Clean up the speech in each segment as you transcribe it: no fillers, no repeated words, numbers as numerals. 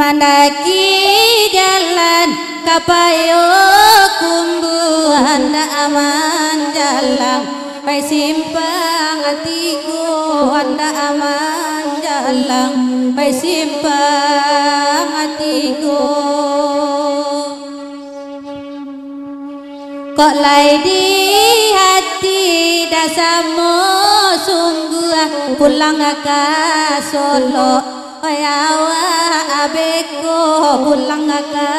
Mandaki jalan kapayo kumbu anda aman jalan pai simpang hatiku anda aman jalan pai simpang hatiku kok lai di hati dasamu sungguh pulang ke Solo Oyawa abeko pulang ke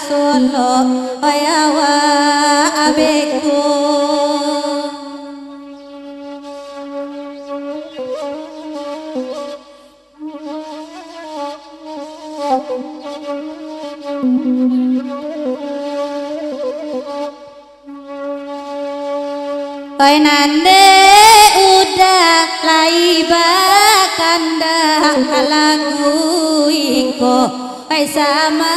Solo Oyawa abeko Koi nande udah lai bakanda kalagu iko Koi sama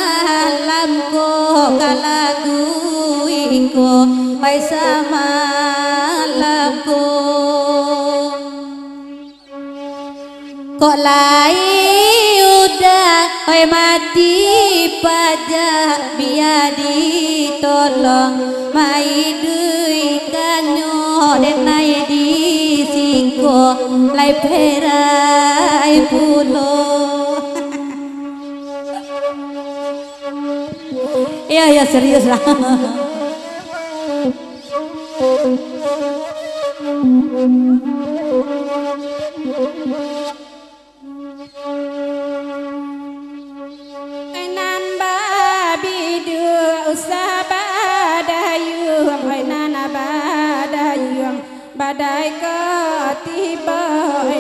lamko kalagu iko Koi sama lamko Kok lai udah koi mati pajak biar ditolong mai dui kanyo den nai di singko lai perai pulo ya serius lah badai ke tiba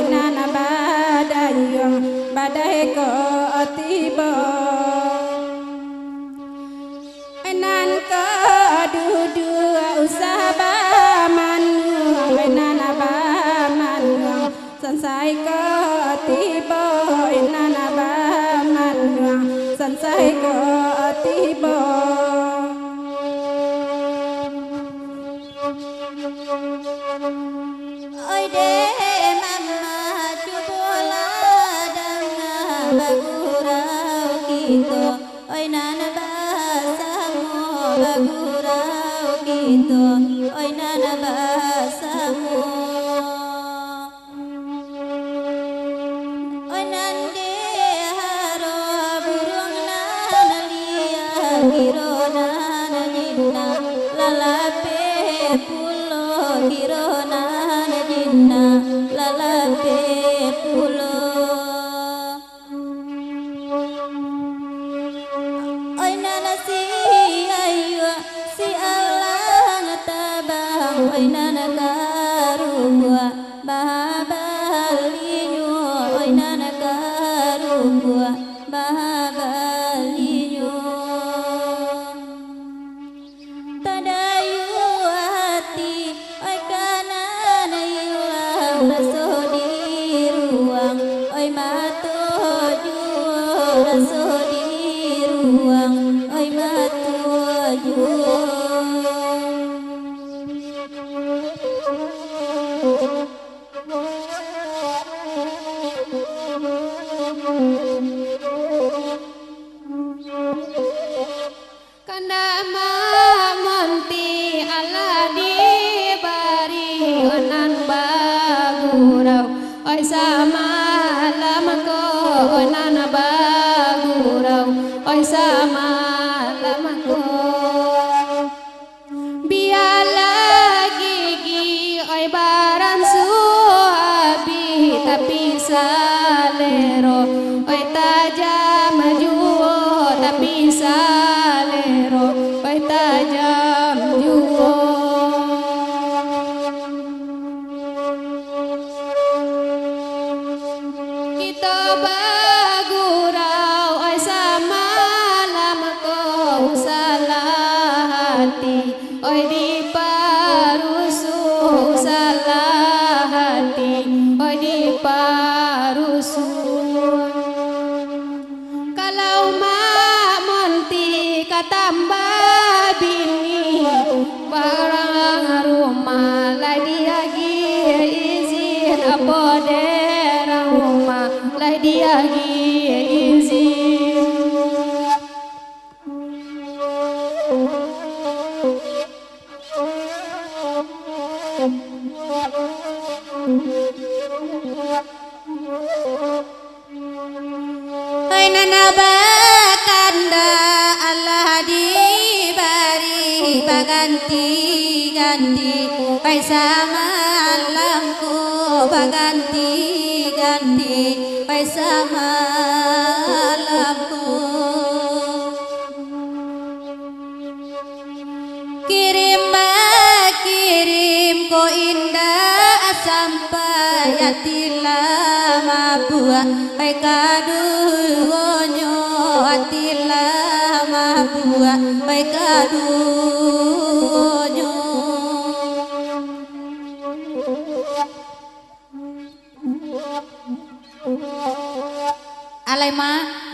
nana badai ke tiba nan ke dudu usaha manu nana manu selesai ke tiba nana manu selesai ke tiba oi deh mama cubola dengan bagurau gitu oi nana basamu bagurau gitu oi nana basamu oi nande haro burung nana liang hiro nana jinna lalape pulo hiro nana jinna lalape pulo oi nana si ayu si alang tabang oi nana karubua bahabalinyo oi nana karubua bahabalinyo tadayu hati oi kanan ilang raso di ruang oi mato juo raso di ruang oi mato juo kandama monti ala di bari onan bagurau oi sama lamako onan bagurau oi sama lamako biala gigi oi baran suabi tapi salero oi tajam juo tapi salero oi tajam juo kita bagurau oi sama lamako salah hati oi di parusu salah hati oi di parusu kalau mak monti katambah bini barang rumah lai diagi izin apa derang rumah lai diagi izin bakanda Allah diberi baganti-ganti pai sama alamku baganti-ganti pai sama alamku kirim ko indah sampai atilah mabua pai kadunyo atilah mabua pai kadunyo alai ma